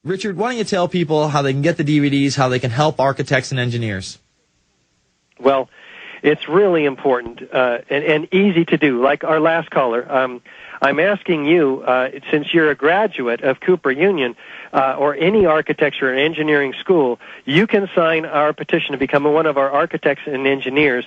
Richard, why don't you tell people how they can get the DVDs, how they can help architects and engineers? Well, it's really important and easy to do. Like our last caller, I'm asking you, since you're a graduate of Cooper Union or any architecture and engineering school, you can sign our petition to become one of our architects and engineers,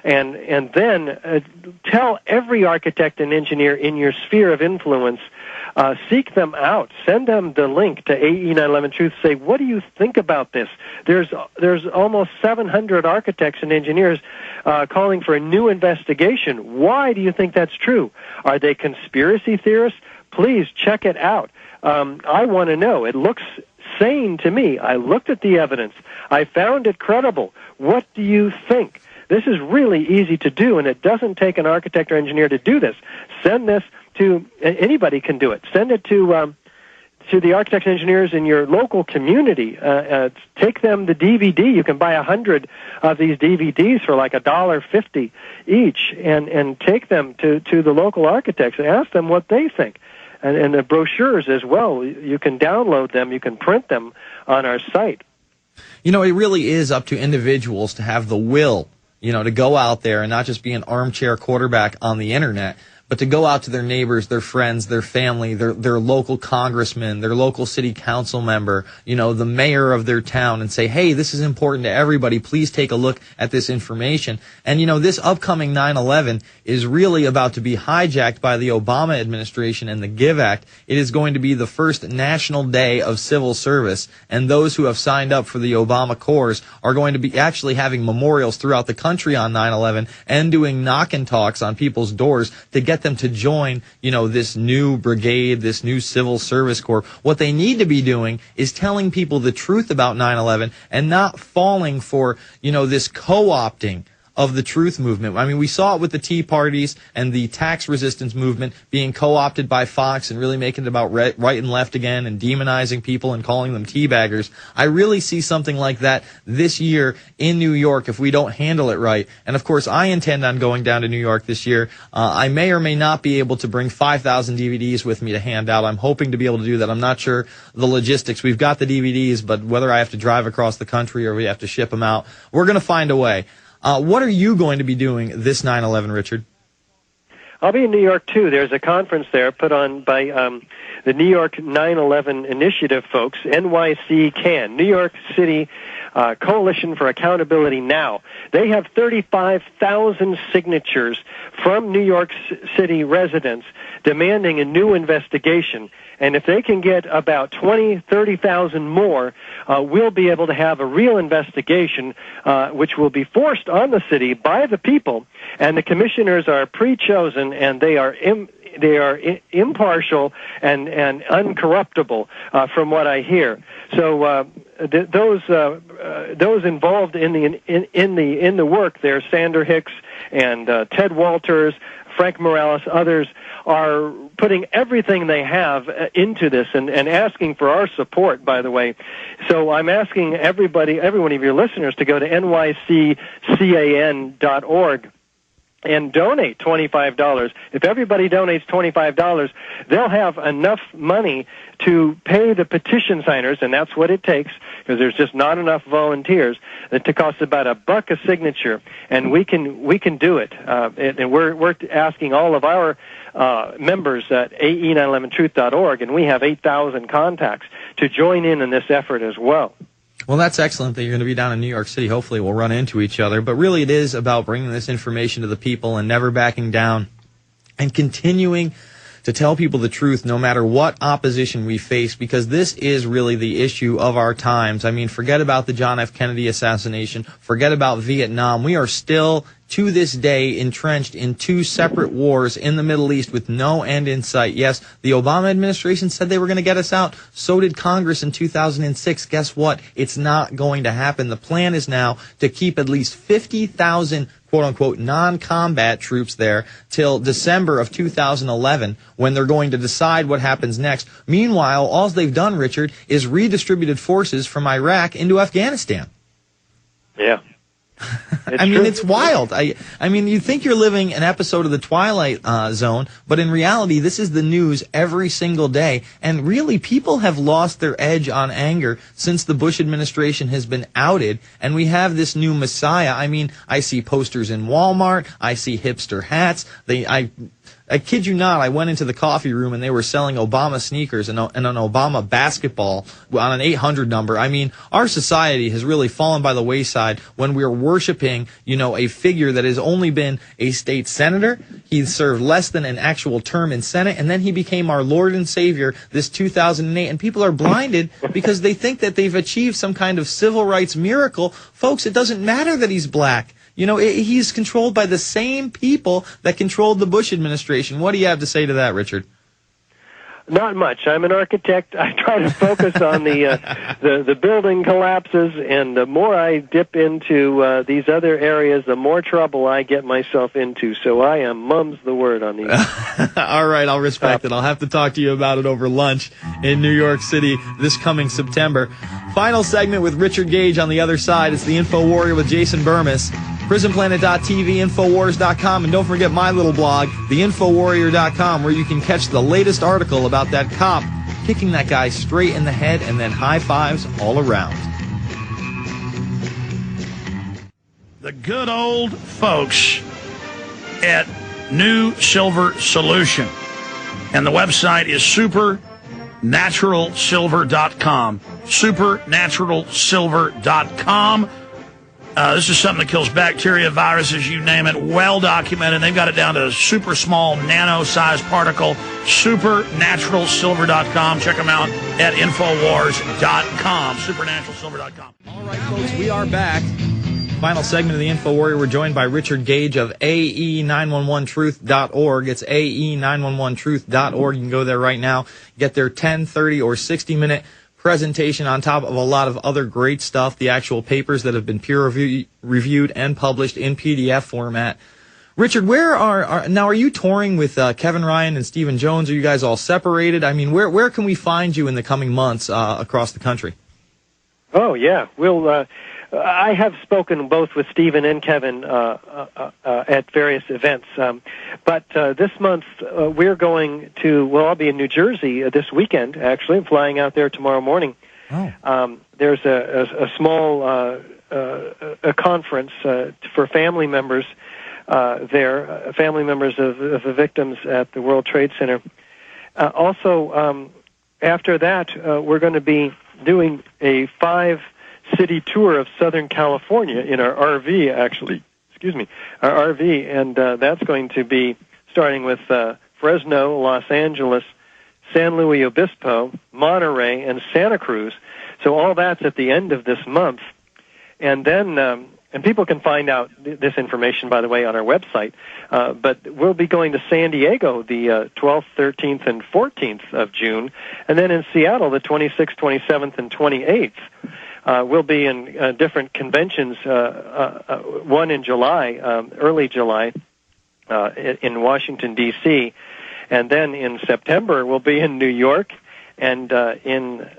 and then tell every architect and engineer in your sphere of influence. Seek them out. Send them the link to AE 911 Truth. Say, what do you think about this? There's almost 700 architects and engineers calling for a new investigation. Why do you think that's true? Are they conspiracy theorists? Please check it out. I want to know. It looks sane to me. I looked at the evidence. I found it credible. What do you think? This is really easy to do, and it doesn't take an architect or engineer to do this. Send this to anybody can do it. Send it to the architects and engineers in your local community. Take them the DVD. You can buy 100 of these DVDs for like $1.50 each, and take them to the local architects and ask them what they think. And the brochures as well. You can download them. You can print them on our site. You know, it really is up to individuals to have the will, to go out there and not just be an armchair quarterback on the internet, but to go out to their neighbors, their friends, their family, their local congressman, their local city council member, the mayor of their town, and say, hey, this is important to everybody. Please take a look at this information. And, this upcoming 9/11 is really about to be hijacked by the Obama administration and the GIVE Act. It is going to be the first national day of civil service, and those who have signed up for the Obama Corps are going to be actually having memorials throughout the country on 9/11 and doing knock-and talks on people's doors to get them to join, this new brigade, this new civil service corps. What they need to be doing is telling people the truth about 9/11 and not falling for, this co-opting of the truth movement. I mean, we saw it with the Tea Parties and the tax resistance movement being co-opted by Fox and really making it about right and left again and demonizing people and calling them teabaggers. I really see something like that this year in New York if we don't handle it right. And of course, I intend on going down to New York this year. I may or may not be able to bring 5,000 DVDs with me to hand out. I'm hoping to be able to do that. I'm not sure the logistics. We've got the DVDs, but whether I have to drive across the country or we have to ship them out, we're going to find a way. What are you going to be doing this 9/11, Richard? I'll be in New York, too. There's a conference there put on by the New York 9/11 Initiative folks, NYC CAN, New York City Coalition for Accountability Now. They have 35,000 signatures from New York City residents demanding a new investigation. And if they can get about 30,000 more, we'll be able to have a real investigation, which will be forced on the city by the people. And the commissioners are pre-chosen, and they are impartial and uncorruptible, from what I hear. So those involved in the work, there's Sander Hicks and Ted Walters, Frank Morales, others are putting everything they have into this and asking for our support, by the way. So I'm asking every one of your listeners to go to nyccan.org and donate $25. If everybody donates $25, they'll have enough money to pay the petition signers, and that's what it takes, because there's just not enough volunteers, to cost about $1 a signature, and we can do it. And we're asking all of our members at AE911truth.org, and we have 8,000 contacts to join in this effort as well. Well, that's excellent that you're going to be down in New York City. Hopefully we'll run into each other. But really it is about bringing this information to the people and never backing down and continuing to tell people the truth no matter what opposition we face, because this is really the issue of our times. I mean, forget about the John F. Kennedy assassination. Forget about Vietnam. We are still, to this day, entrenched in two separate wars in the Middle East with no end in sight. Yes, the Obama administration said they were going to get us out. So did Congress in 2006. Guess what? It's not going to happen. The plan is now to keep at least 50,000 quote-unquote non-combat troops there till December of 2011, when they're going to decide what happens next. Meanwhile, all they've done, Richard, is redistributed forces from Iraq into Afghanistan. Yeah. I mean, it's wild. I mean, you think you're living an episode of the Twilight Zone, but in reality, this is the news every single day. And really, people have lost their edge on anger since the Bush administration has been outed, and we have this new messiah. I mean, I see posters in Walmart. I see hipster hats. I kid you not, I went into the coffee room and they were selling Obama sneakers and an Obama basketball on an 800 number. I mean, our society has really fallen by the wayside when we're worshiping, a figure that has only been a state senator. He served less than an actual term in Senate, and then he became our Lord and Savior this 2008. And people are blinded because they think that they've achieved some kind of civil rights miracle. Folks, it doesn't matter that he's black. He's controlled by the same people that controlled the Bush administration. What do you have to say to that, Richard? Not much. I'm an architect. I try to focus on the building collapses, and the more I dip into these other areas, the more trouble I get myself into. So I am mum's the word on these. All right, I'll respect it. I'll have to talk to you about it over lunch in New York City this coming September. Final segment with Richard Gage on the other side. It's the Info Warrior with Jason Bermas. PrisonPlanet.tv, Infowars.com, and don't forget my little blog, theinfowarrior.com, where you can catch the latest article about that cop kicking that guy straight in the head and then high fives all around. The good old folks at New Silver Solution. And the website is supernaturalsilver.com. Supernaturalsilver.com. This is something that kills bacteria, viruses, you name it, well documented. They've got it down to a super small nano-sized particle. Supernaturalsilver.com. Check them out at Infowars.com. Supernaturalsilver.com. All right, folks, we are back. Final segment of the Info Warrior. We're joined by Richard Gage of AE911truth.org. It's AE911truth.org. You can go there right now, get their 10, 30, or 60-minute presentation on top of a lot of other great stuff, the actual papers that have been peer-reviewed and published in PDF format. Richard, where are you touring with Kevin Ryan and Stephen Jones? Are you guys all separated? I mean, where can we find you in the coming months across the country? Oh, yeah. I have spoken both with Stephen and Kevin at various events. But this month, we're going to, I'll be in New Jersey this weekend, actually. I'm flying out there tomorrow morning. Oh. There's a small a conference for family members there, family members of the victims at the World Trade Center. Also, after that, we're going to be doing a 5-city tour of Southern California in our RV, actually. Our RV, and that's going to be starting with Fresno, Los Angeles, San Luis Obispo, Monterey, and Santa Cruz. So all that's at the end of this month. And then, and people can find out this information, by the way, on our website. But we'll be going to San Diego the 12th, 13th, and 14th of June, and then in Seattle the 26th, 27th, and 28th. We'll be in different conventions, one in July, early July, in Washington, D.C., and then in September we'll be in New York, and in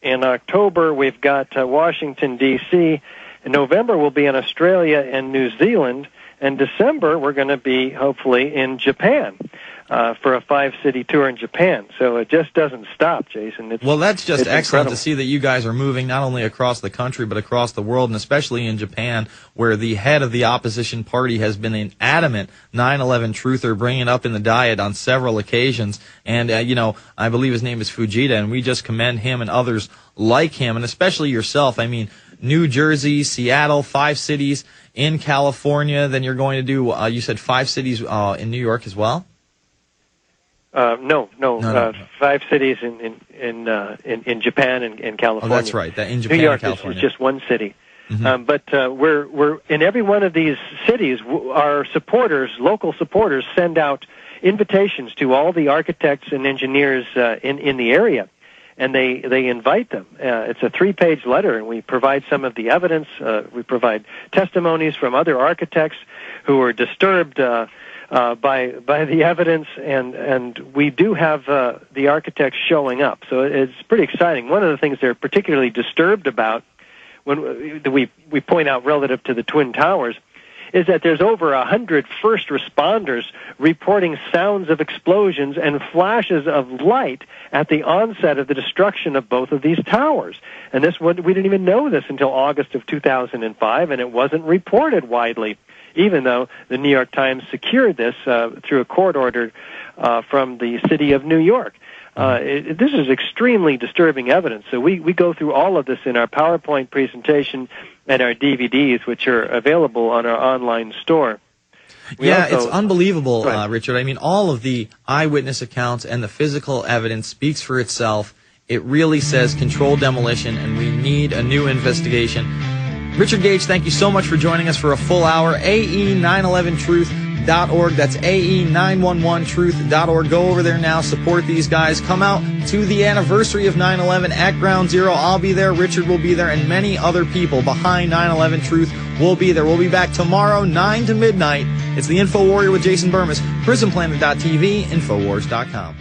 October we've got Washington, D.C., in November we'll be in Australia and New Zealand, and December we're going to be, hopefully, in Japan. For a 5-city tour in Japan. So it just doesn't stop, Jason. That's just excellent incredible to see that you guys are moving not only across the country but across the world, and especially in Japan, where the head of the opposition party has been an adamant 9/11 truther, bringing it up in the Diet on several occasions. And, I believe his name is Fujita, and we just commend him and others like him, and especially yourself. I mean, New Jersey, Seattle, 5 cities in California. Then you're going to do, you said 5 cities in New York as well? No. 5 cities in Japan and California. Oh, that's right. In Japan New York and California. is just one city. Mm-hmm. But we're in every one of these cities. Our supporters, local supporters, send out invitations to all the architects and engineers in the area, and they invite them. It's a 3-page letter, and we provide some of the evidence. We provide testimonies from other architects who are disturbed by the evidence, and we do have the architects showing up. So it's pretty exciting. One of the things they're particularly disturbed about we point out relative to the Twin Towers, is that there's over 100 first responders reporting sounds of explosions and flashes of light at the onset of the destruction of both of these towers. And we didn't even know this until August of 2005, and it wasn't reported widely, even though the New York Times secured this through a court order from the city of New York. This is extremely disturbing evidence. So we go through all of this in our PowerPoint presentation and our DVDs, which are available on our online store. It's unbelievable, Richard. I mean, all of the eyewitness accounts and the physical evidence speaks for itself. It really says controlled demolition, and we need a new investigation. Richard Gage, thank you so much for joining us for a full hour. AE911truth.org. That's AE911truth.org. Go over there now. Support these guys. Come out to the anniversary of 9/11 at Ground Zero. I'll be there. Richard will be there. And many other people behind 9/11 Truth will be there. We'll be back tomorrow, 9 to midnight. It's the Info Warrior with Jason Bermas. PrisonPlanet.tv, Infowars.com.